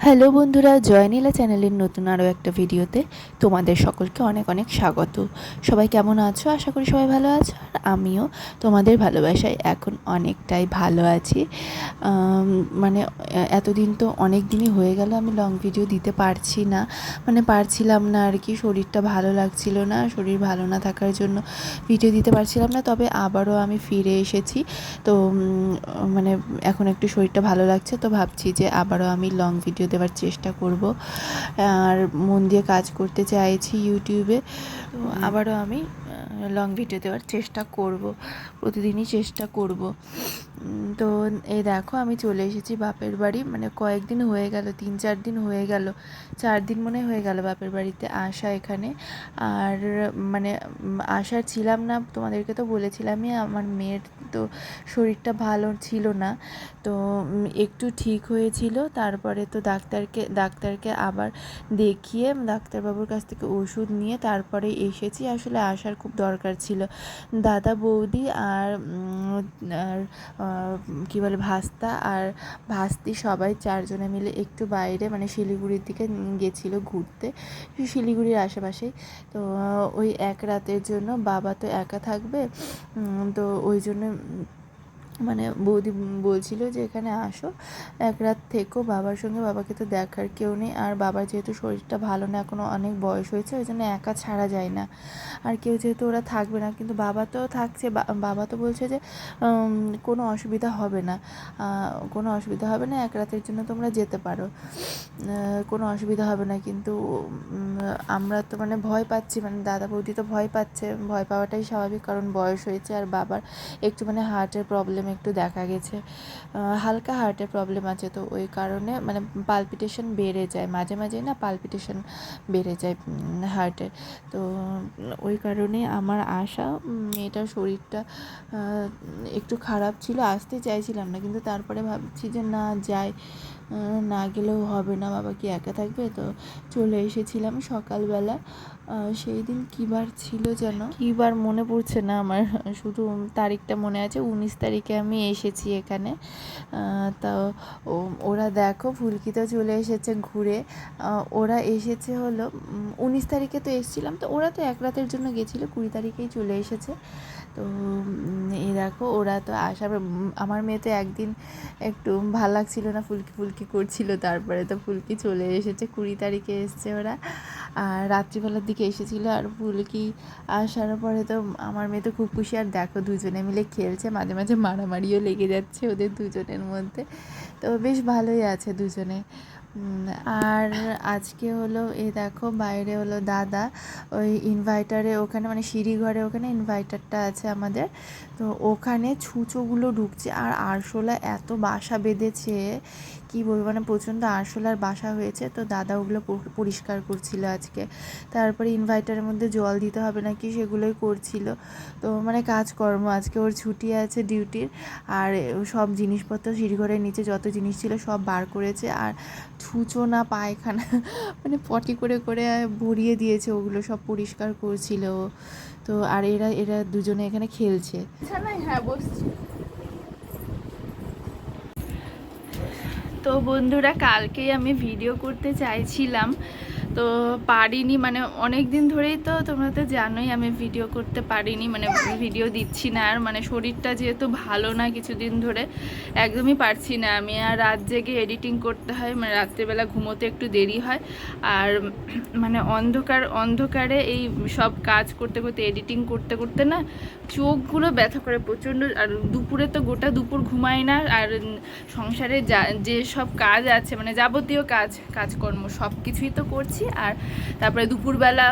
Hello বন্ধুরা, জয়নীলা চ্যানেলের নতুন আরও একটা ভিডিওতে তোমাদের সকলকে অনেক অনেক স্বাগত। সবাই কেমন আছো? আশা করি সবাই ভালো আছো। আর আমিও তোমাদের ভালোবাসায় এখন অনেকটাই ভালো আছি। মানে এতদিন তো অনেক দিনই হয়ে গেল আমি লং ভিডিও দিতে পারছিলাম না আর কি। শরীরটা ভালো লাগছিল না, শরীর ভালো না থাকার জন্য ভিডিও দিতে পারছিলাম না। তবে আবারও আমি ফিরে এসেছি। তো মানে এখন একটু শরীরটা ভালো লাগছে, তো ভাবছি যে আবারও আমি লং ভিডিও দেওয়ার চেষ্টা করব। আর মন দিয়ে কাজ করতে চাইছি ইউটিউবে, তো আবারও আমি লং ভিডিও দেওয়ার চেষ্টা করব, প্রতিদিনই চেষ্টা করব। তো এই দেখো আমি চলে এসেছি বাপের বাড়ি। মানে কয়েকদিন হয়ে গেল, 3-4 দিন হয়ে গেল, 4 দিন মনে হয়ে গেল বাপের বাড়িতে আসা এখানে। আর মানে আসার ছিলাম না, তোমাদেরকে তো বলেছিলামই আমার মেয়ের তো শরীরটা ভালো ছিল না। তো একটু ঠিক হয়েছিল, তারপরে তো ডাক্তারকে আবার দেখিয়ে ডাক্তারবাবুর কাছ থেকে ওষুধ নিয়ে তারপরে এসেছি। আসলে আসার খুব দরকার ছিল। দাদা বৌদি আর কী বলে ভাস্তা আর ভাস্তি সবাই 4 জনে মিলে একটু বাইরে মানে শিলিগুড়ির দিকে গেছিলো ঘুরতে, শিলিগুড়ির আশেপাশেই। তো ওই এক রাতের জন্য, বাবা তো একা থাকবে, তো ওই জন্য মানে বৌদি বলছিল যে এখানে আসো, এক রাত থেকো বাবার সঙ্গে, বাবাকে তো দেখার কেউ নেই। আর বাবার যেহেতু শরীরটা ভালো না, এখনও অনেক বয়স হয়েছে, ওই জন্য একা ছাড়া যায় না। আর কেউ যেহেতু ওরা থাকবে না, কিন্তু বাবা তো থাকছে, বাবা তো বলছে যে কোনো অসুবিধা হবে না, কোনো অসুবিধা হবে না, এক রাতের জন্য তোমরা যেতে পারো, কোনো অসুবিধা হবে না। কিন্তু আমরা তো মানে ভয় পাচ্ছি, মানে দাদা বৌদি তো ভয় পাচ্ছে, ভয় পাওয়াটাই স্বাভাবিক, কারণ বয়স হয়েছে। আর বাবার একটু মানে হার্টের প্রবলেম একটু দেখা গেছে, হালকা হার্টের প্রবলেম আছে। তো ওই কারণে মানে পালপিটেশন বেড়ে যায় মাঝে মাঝে, না পালপিটেশন বেড়ে যায় হার্টের। তো ওই কারণে আমার আশা, মেয়েটার শরীরটা একটু খারাপ ছিল, আসতে চাইছিলাম না, কিন্তু তারপরে ভাবছি যে না যাই, না গেলেও হবে না, বাবা কি একা থাকবে। তো চলে এসেছিলাম সকালবেলা। সেই দিন কী বার ছিল যেন, কী বার মনে পড়ছে না আমার, শুধু তারিখটা মনে আছে, 19 তারিখে আমি এসেছি এখানে। তো ওরা দেখো ফুলকিতে চলে এসেছে ঘুরে। ওরা এসেছে হলো 19 তারিখে, তো এসেছিলাম, তো ওরা তো এক রাতের জন্য গেছিলো, 20 তারিখেই চলে এসেছে। তো এই দেখো ওরা তো আসার, আমার মেয়ে তো একদিন একটু ভাল লাগছিল না, ফুলকি করছিল, তারপরে তো ফুলকি চলে এসেছে, 20 তারিখে এসছে ওরা। আর রাত্রিবেলার দিকে এসেছিলো। আর ফুলকি আসার পরে তো আমার মেয়ে তো খুব খুশি। আর দেখো দুজনে মিলে খেলছে, মাঝে মাঝে মারামারিও লেগে যাচ্ছে ওদের দুজনের মধ্যে, তো বেশ ভালোই আছে দুজনে। আর আজকে হলো এই দেখো বাইরে হলো দাদা ওই ইনভার্টারে, ওখানে মানে সিঁড়িঘরে ওখানে ইনভার্টারটা আছে আমাদের, তো ওখানে ছুঁচোগুলো ঢুকছে। আর আরশোলা এত বাসা বেঁধেছে, কি বলবো, মানে প্রচণ্ড আরশোলার বাসা হয়েছে। তো দাদা ওগুলো পরিষ্কার করছিল আজকে। তারপরে ইনভার্টারের মধ্যে জল দিতে হবে নাকি সেগুলোই করছিল। তো মানে কাজকর্ম, আজকে ওর ছুটি আছে ডিউটির। আর সব জিনিসপত্র সিঁড়িঘরের নিচে যত জিনিস ছিল সব বার করেছে। আর ছুঁচো না পায়খানা মানে পটি করে করে ভরিয়ে দিয়েছে, ওগুলো সব পরিষ্কার করছিল। তো আর এরা দুজনে এখানে খেলছে। হ্যাঁ বসছি। তো বন্ধুরা, কালকেই আমি ভিডিও করতে চাইছিলাম, তো পারিনি। মানে অনেক দিন ধরেই তো তোমরা তো জানোই আমি ভিডিও করতে পারিনি, মানে ভিডিও দিচ্ছি না। আর মানে শরীরটা যেহেতু ভালো না কিছুদিন ধরে, একদমই পারছি না আমি। আর রাত জেগে এডিটিং করতে হয়, মানে রাত্রিবেলা ঘুমোতে একটু দেরি হয়। আর মানে অন্ধকারে এই সব কাজ করতে করতে, এডিটিং করতে করতে না চোখগুলো ব্যথা করে প্রচণ্ড। আর দুপুরে তো গোটা দুপুর ঘুমাই না। আর সংসারে যে সব কাজ আছে, মানে যাবতীয় কাজকর্ম সব কিছুই তো করছি। আর তারপরে দুপুরবেলা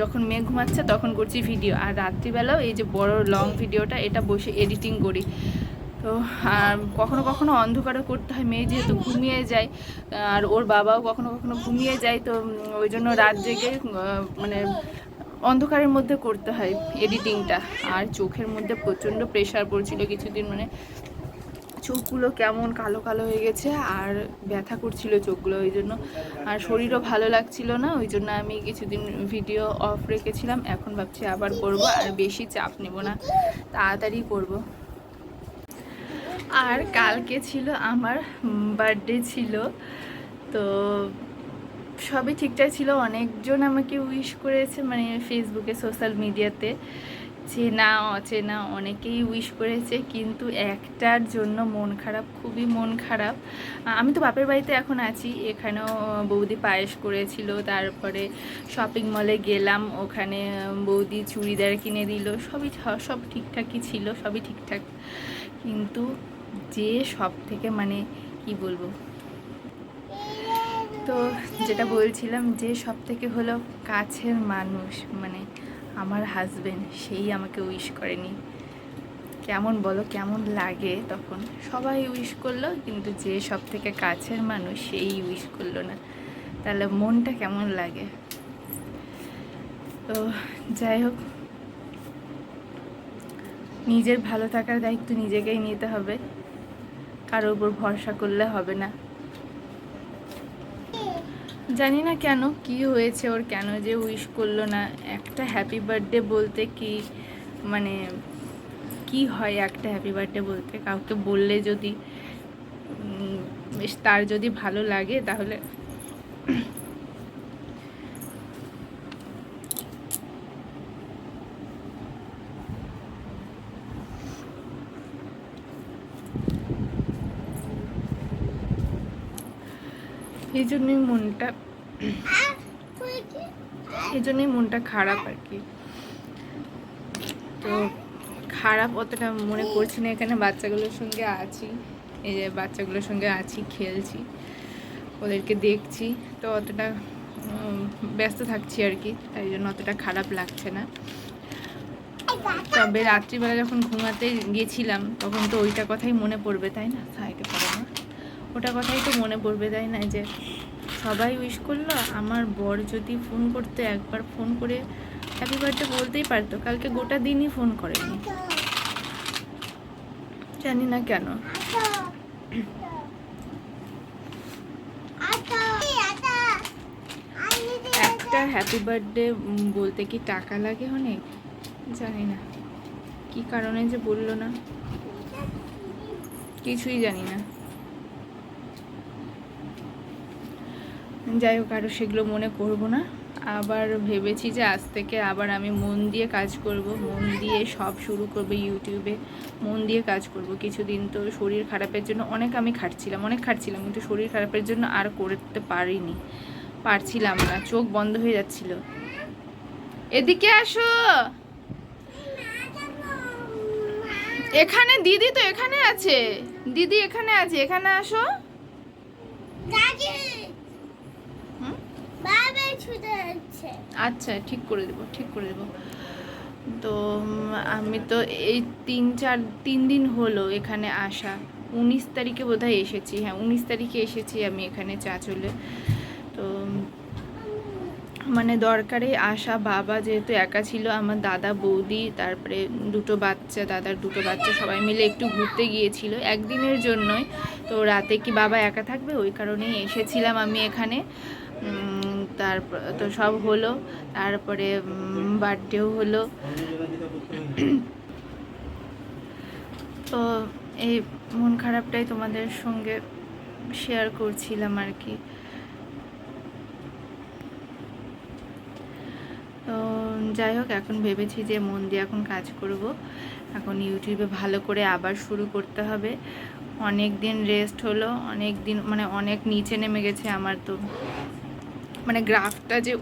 যখন মেয়ে ঘুমাচ্ছে তখন করছি ভিডিও। আর রাত্রিবেলাও এই যে বড় লং ভিডিওটা, এটা বসে এডিটিং করি। তো কখনো কখনো অন্ধকারে করতে হয়, মেয়ে যেহেতু ঘুমিয়ে যায়, আর ওর বাবাও কখনো কখনো ঘুমিয়ে যায়। তো ওই জন্য রাত জেগে মানে অন্ধকারের মধ্যে করতে হয় এডিটিংটা। আর চোখের মধ্যে প্রচণ্ড প্রেশার পড়ছিল কিছুদিন, মানে চোখগুলো কেমন কালো কালো হয়ে গেছে, আর ব্যথা করছিল চোখগুলো ওই জন্য। আর শরীরও ভালো লাগছিল না, ওই জন্য আমি কিছুদিন ভিডিও অফ রেখেছিলাম। এখন ভাবছি আবার করব, আর বেশি চাপ নেব না, তাড়াতাড়ি করব। আর কালকে ছিল আমার বার্থডে ছিল, তো সবই ঠিকঠাক ছিল। অনেকজন আমাকে উইশ করেছে, মানে ফেসবুকে, সোশ্যাল মিডিয়াতে, চেনা অচেনা অনেকেই উইশ করেছে, কিন্তু একটার জন্য মন খারাপ, খুবই মন খারাপ। আমি তো বাপের বাড়িতে এখন আছি, এখানেও বৌদি পায়েস করেছিল, তারপরে শপিং মলে গেলাম, ওখানে বৌদি চুড়িদার কিনে দিল, সব ঠিকঠাকই ছিল, সবই ঠিকঠাক। কিন্তু যে সব থেকে মানে কি বলবো, তো যেটা বলছিলাম, যে সব থেকে হলো কাছের মানুষ, মানে আমার হাজবেন্ড, সেই আমাকে উইশ করেনি। কেমন বলো, কেমন লাগে তখন? সবাই উইশ করলো, কিন্তু যে সব থেকে কাছের মানুষ সেই উইশ করলো না, তাহলে মনটা কেমন লাগে? তো যাই হোক, নিজের ভালো থাকার দায়িত্ব নিজেকেই নিতে হবে, কারোর উপর ভরসা করলে হবে না। জানি না কেন, কি হয়েছে ওর, কেন যে উইশ করলো না। একটা হ্যাপি বার্থডে বলতে কি, মানে কি হয় একটা হ্যাপি বার্থডে বলতে? কাউকে বললে যদি তার যদি ভালো লাগে, তাহলে এই জন্যই মনটা খারাপ আর কি। তো খারাপ অতটা মনে করছি না, এখানে বাচ্চাগুলোর সঙ্গে আছি, এই যে বাচ্চাগুলোর সঙ্গে আছি, খেলছি, ওদেরকে দেখছি, তো অতটা ব্যস্ত থাকছি আর কি, তাই জন্য অতটা খারাপ লাগছে না। তবে রাত্রিবেলা যখন ঘুমাতে গেছিলাম, তখন তো ওইটা কথাই মনে পড়বে, তাই না? সাইডে পড়ে না, ওটা কথাই তো মনে পড়বে, তাই না? যে সবাই উইশ করলো, আমার বর যদি ফোন করতে, একবার ফোন করে হ্যাপি বার্থডে বলতেই পারতো, কালকে গোটা দিনই ফোন করেনি, জানি না কেন। একটা হ্যাপি বার্থডে বলতে কি টাকা লাগে অনেক? জানি না কি কারণে যে বললো না, কিছুই জানি না। যাই হোক, আরও সেগুলো মনে করব না। আবার ভেবেছি যে আজ থেকে আবার আমি মন দিয়ে কাজ করব, মন দিয়ে সব শুরু করব, ইউটিউবে মন দিয়ে কাজ করব। কিছুদিন তো শরীর খারাপের জন্য অনেক খাটছিলাম, কিন্তু শরীর খারাপের জন্য আর করতে পারছিলাম না, চোখ বন্ধ হয়ে যাচ্ছিল। এদিকে আসো, এখানে দিদি তো এখানে আছে, দিদি এখানে আছে, এখানে আসো। আচ্ছা, ঠিক করে দেবো। তো আমি তো এই 3 দিন হলো এখানে আসা। 19 তারিখে বোধহয় এসেছি, হ্যাঁ 19 তারিখে এসেছি আমি এখানে চাঁচলে। তো মানে দরকারে আসা, বাবা যেহেতু একা ছিল, আমার দাদা বৌদি, তারপরে দাদার দুটো বাচ্চা সবাই মিলে একটু ঘুরতে গিয়েছিল একদিনের জন্যই। তো রাতে কি বাবা একা থাকবে, ওই কারণেই এসেছিলাম আমি এখানে। তারপর তো সব হলো, তারপরে বার্থডেও হলো। তো এই মন খারাপটাই তোমাদের সঙ্গে শেয়ার করছিলাম আর কি। তো যাই হোক, এখন ভেবেছি যে মন দিয়ে এখন কাজ করব, এখন ইউটিউবে ভালো করে আবার শুরু করতে হবে। অনেক দিন রেস্ট হলো, অনেক নিচে নেমে গেছে আমার। তো মানে গ্রাফটা যে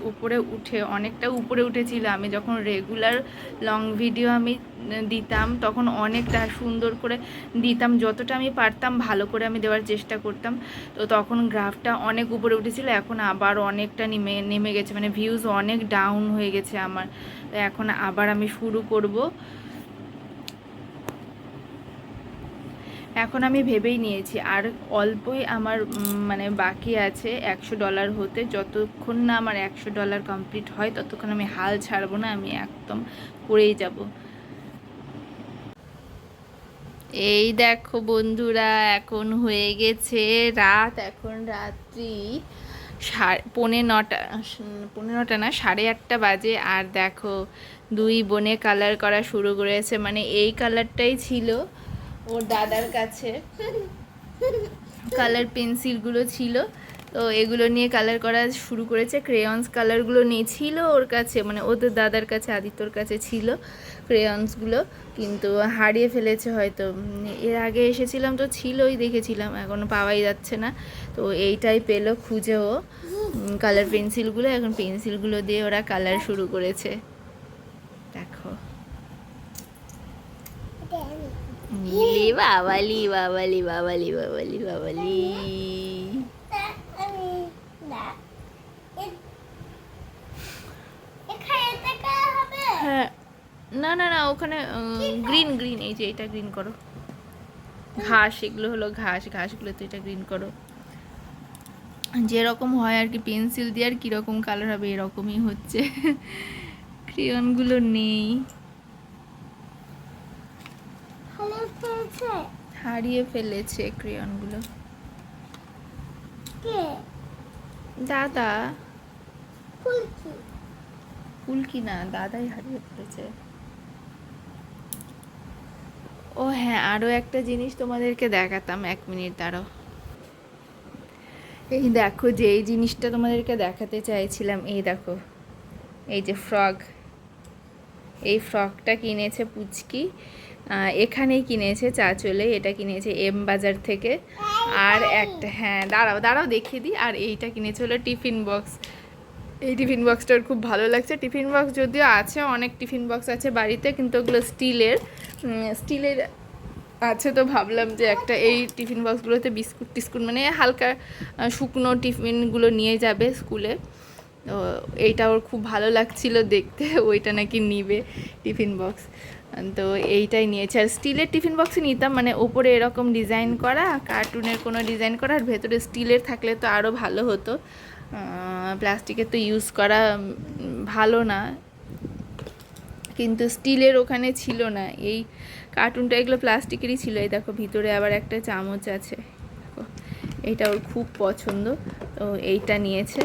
অনেকটা উপরে উঠেছিল, আমি যখন রেগুলার লং ভিডিও আমি দিতাম, তখন অনেকটা সুন্দর করে দিতাম, যতটা আমি পারতাম ভালো করে আমি দেওয়ার চেষ্টা করতাম। তো তখন গ্রাফটা অনেক উপরে উঠেছিল, এখন আবার অনেকটা নেমে গেছে, মানে ভিউজ অনেক ডাউন হয়ে গেছে আমার। তো এখন আবার আমি শুরু করব। এখন আমি ভেবেই নিয়েছি আর অল্পই আমার মানে বাকি আছে $100 হতে। যতক্ষণ না আমার $100 কমপ্লিট হয়, ততক্ষণ আমি হাল ছাড়বো না, আমি একদম করেই যাব। এই দেখো বন্ধুরা, এখন হয়ে গেছে রাত, এখন রাত্রি 9:30 না, 8:30 বাজে। আর দেখো, দুই বোনে কালার করা শুরু করেছে, মানে এই কালারটাই ছিল ওর দাদার কাছে, কালার পেন্সিলগুলো ছিল, তো এগুলো নিয়ে কালার করা শুরু করেছে। ক্রেয়ন্স কালারগুলো নিয়ে ছিল ওর কাছে, মানে ওদের দাদার কাছে, আদিত্যর কাছে ছিল ক্রেয়ন্সগুলো, কিন্তু হারিয়ে ফেলেছে হয়তো। এর আগে এসেছিলাম তো ছিলই, দেখেছিলাম, এখনও পাওয়াই যাচ্ছে না। তো এইটাই পেলো খুঁজে ও কালার পেন্সিলগুলো। এখন পেন্সিলগুলো দিয়ে ওরা কালার শুরু করেছে, দেখো। নীলি বাবালি বাবালি বাবালি বাবালি বাবালি। হ্যাঁ, না না না, ওখানে গ্রিন গ্রিন, এই যে এটা গ্রিন করো। ঘাস, এগুলো হলো ঘাস, ঘাসগুলো তো এটা গ্রিন করো। যেরকম হয় আর কি পেন্সিল দিয়ে, আর কীরকম কালার হবে এরকমই হচ্ছে। ক্রেয়নগুলো নেই, হারিয়ে ফেলেছে ক্রেয়নগুলো। দাদা, ফুলকি না, দাদাই হারিয়ে ফেলেছে। ও হ্যাঁ, আরও একটা জিনিস তোমাদেরকে দেখাতাম, 1 মিনিট দাঁড়াও। এই দেখো, যে এই জিনিসটা তোমাদেরকে দেখাতে চাইছিলাম, এই দেখো, এই যে ফ্রক, এই ফ্রকটা কিনেছে পুচকি, এখানেই কিনেছে চাচলে, এটা কিনেছে এম বাজার থেকে। আর একটা, হ্যাঁ দাঁড়াও দাঁড়াও দেখিয়ে দিই, আর এইটা কিনেছে হলো টিফিন বক্স। এই টিফিন বক্সটার খুব ভালো লাগছে। টিফিন বক্স যদিও আছে, অনেক টিফিন বক্স আছে বাড়িতে, কিন্তু ওগুলো স্টিলের আছে। তো ভাবলাম যে একটা এই টিফিন বক্সগুলোতে বিস্কুট টিস্কুট, মানে হালকা শুকনো টিফিনগুলো নিয়ে যাবে স্কুলে। তো এইটা ওর খুব ভালো লাগছিল দেখতে, ওইটা নাকি নিবে টিফিন বক্স। তো এইটাই নিয়েছে। আর স্টিলের টিফিন বক্সই নিতাম, মানে ওপরে এরকম ডিজাইন করা, কার্টুনের কোনো ডিজাইন করা, আর ভেতরে স্টিলের থাকলে তো আরও ভালো হতো। প্লাস্টিকের তো ইউজ করা ভালো না, কিন্তু স্টিলের ওখানে ছিল না। এই কার্টুনটা, এগুলো প্লাস্টিকেরই ছিল। এই দেখো, ভিতরে আবার একটা চামচ আছে, এইটা ওর খুব পছন্দ। তো এইটা নিয়েছে,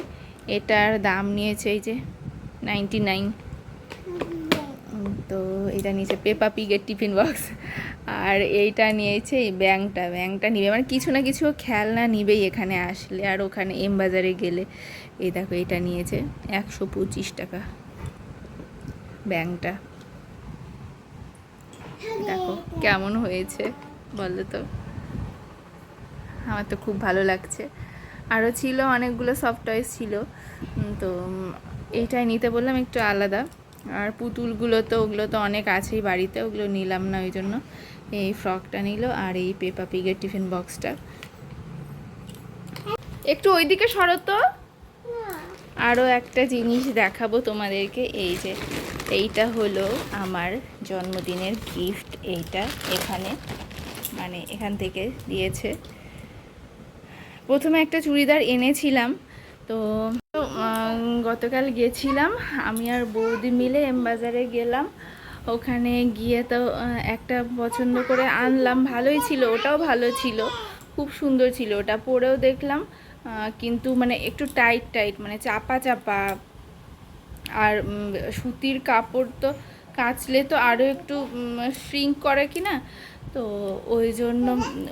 এটার দাম নিয়েছে এই যে 99। তো এটা নিয়েছে পেপা পিগের টিফিন বক্স। আর এইটা নিয়েছে এই ব্যাংকটা নিবে, মানে কিছু না কিছু খেলনা নিবেই এখানে আসলে, আর ওখানে এম বাজারে গেলে। এই দেখো, এটা নিয়েছে 125 টাকা ব্যাংকটা। দেখো কেমন হয়েছে বলো তো, আমার তো খুব ভালো লাগছে। আরও ছিল অনেকগুলো সফট টয়েস ছিল, তো এইটাই নিতে বললাম, একটু আলাদা। আর পুতুলগুলো তো, ওগুলো তো অনেক আছেই বাড়িতে, ওগুলো নিলাম না, ওই জন্য এই ফ্রকটা নিল। আর এই পেপা পিগের টিফিন বক্সটা। একটু ওইদিকে সরো তো। আরও একটা জিনিস দেখাবো তোমাদেরকে, এই যে এইটা হলো আমার জন্মদিনের গিফট। এইটা এখানে, মানে এখান থেকে দিয়েছে। প্রথমে একটা চুড়িদার এনেছিলাম, তো গতকাল গেছিলাম আমি আর বৌদি মিলে এম বাজারে গেলাম। ওখানে গিয়ে তো একটা পছন্দ করে আনলাম, ভালোই ছিল, ওটাও ভালো ছিল, খুব সুন্দর ছিল। ওটা পরেও দেখলাম, কিন্তু মানে একটু টাইট টাইট, মানে চাপা চাপা। আর সুতির কাপড় তো কাচলে তো আরও একটু শ্রিঙ্ক করে কি না, তো ওই জন্য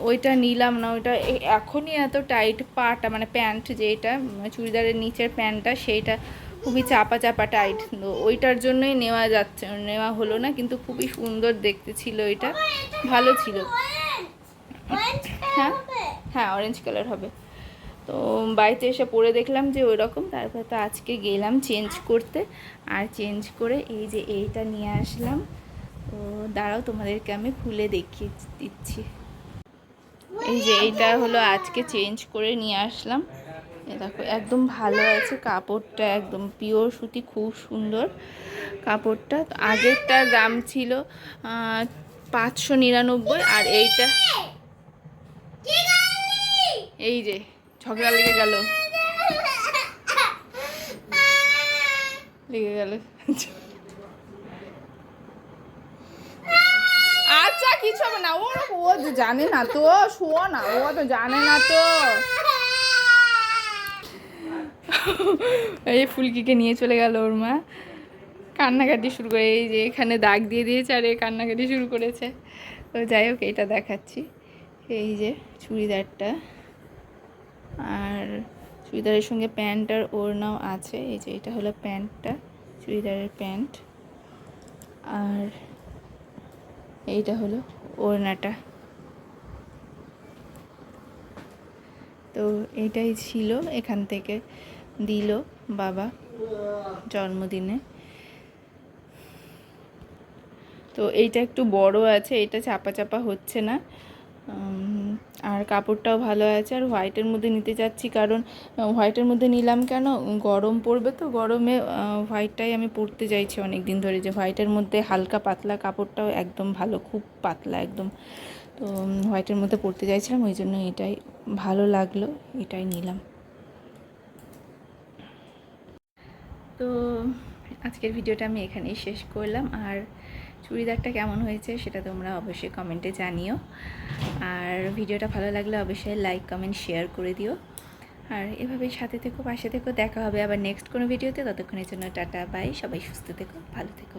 ওইটা নিলাম না। ওইটা এখনই এত টাইট, পাটা মানে প্যান্ট, যেটা চুড়িদারের নিচের প্যান্টটা, সেইটা খুবই চাপা চাপা টাইট, তো ওইটার জন্যই নেওয়া হলো না। কিন্তু খুবই সুন্দর দেখতে ছিল, ওইটা ভালো ছিল। হ্যাঁ হ্যাঁ, অরেঞ্জ কালার হবে। তো বাড়িতে এসে পরে দেখলাম যে ওই রকম। তারপর তো আজকে গেলাম চেঞ্জ করতে, আর চেঞ্জ করে এই যে এইটা নিয়ে আসলাম। তো দাঁড়াও, তোমাদেরকে আমি খুলে দেখিয়ে দিচ্ছি। এই যে এইটা হলো আজকে চেঞ্জ করে নিয়ে আসলাম। এ দেখো, একদম ভালো আছে কাপড়টা, একদম পিওর সুতি, খুব সুন্দর কাপড়টা। আগেরটার দাম ছিল 599, আর এইটা, এই যে ঝগড়া লেগে গেল। আচ্ছা, কিছু হবে না, ও জানে না তো, শোনো না, ও তো জানে না তো। এই ফুলকিকে নিয়ে চলে গেল ওর মা, কান্নাকাটি শুরু করে। এই যে এখানে দাগ দিয়ে দিয়েছে, আর কান্নাকাটি শুরু করেছে। তো যাই হোক, এটা দেখাচ্ছি। এই যে চুড়িদারটা, আর চুড়িদারের সঙ্গে প্যান্ট আর ওড়নাও আছে। এই যে এটা হলো প্যান্টটা, চুড়িদারের প্যান্ট, আর এইটা হলো ওড়নাটা। তো এইটাই ছিল, এখান থেকে দিল বাবা জন্মদিনে। তো এইটা একটু বড় আছে, এটা চাপা চাপা হচ্ছে না, আর কাপড়টাও ভালো আছে। আর হোয়াইটের মধ্যে নিতে চাচ্ছি, কারণ হোয়াইটের মধ্যে নিলাম কেন, গরম পড়বে তো, গরমে হোয়াইটটাই আমি পরতে চাইছি অনেক দিন ধরে, যে হোয়াইটের মধ্যে হালকা পাতলা কাপড়টাও একদম ভালো, খুব পাতলা একদম। তো হোয়াইটের মধ্যে পরতে চাইছিলাম, ওই জন্য এটাই ভালো লাগলো, এটাই নিলাম। তো আজকের ভিডিওটা আমি এখানেই শেষ করলাম। আর চুড়িদারটা কেমন হয়েছে সেটা তোমরা অবশ্যই কমেন্টে জানিও। আর ভিডিওটা ভালো লাগলে অবশ্যই লাইক, কমেন্ট, শেয়ার করে দিও। আর এভাবেই সাথে থেকো, পাশে থেকো। দেখা হবে আবার নেক্সট কোনো ভিডিওতে। ততক্ষণের জন্য টাটা, বাই। সবাই সুস্থ থেকো, ভালো থেকো।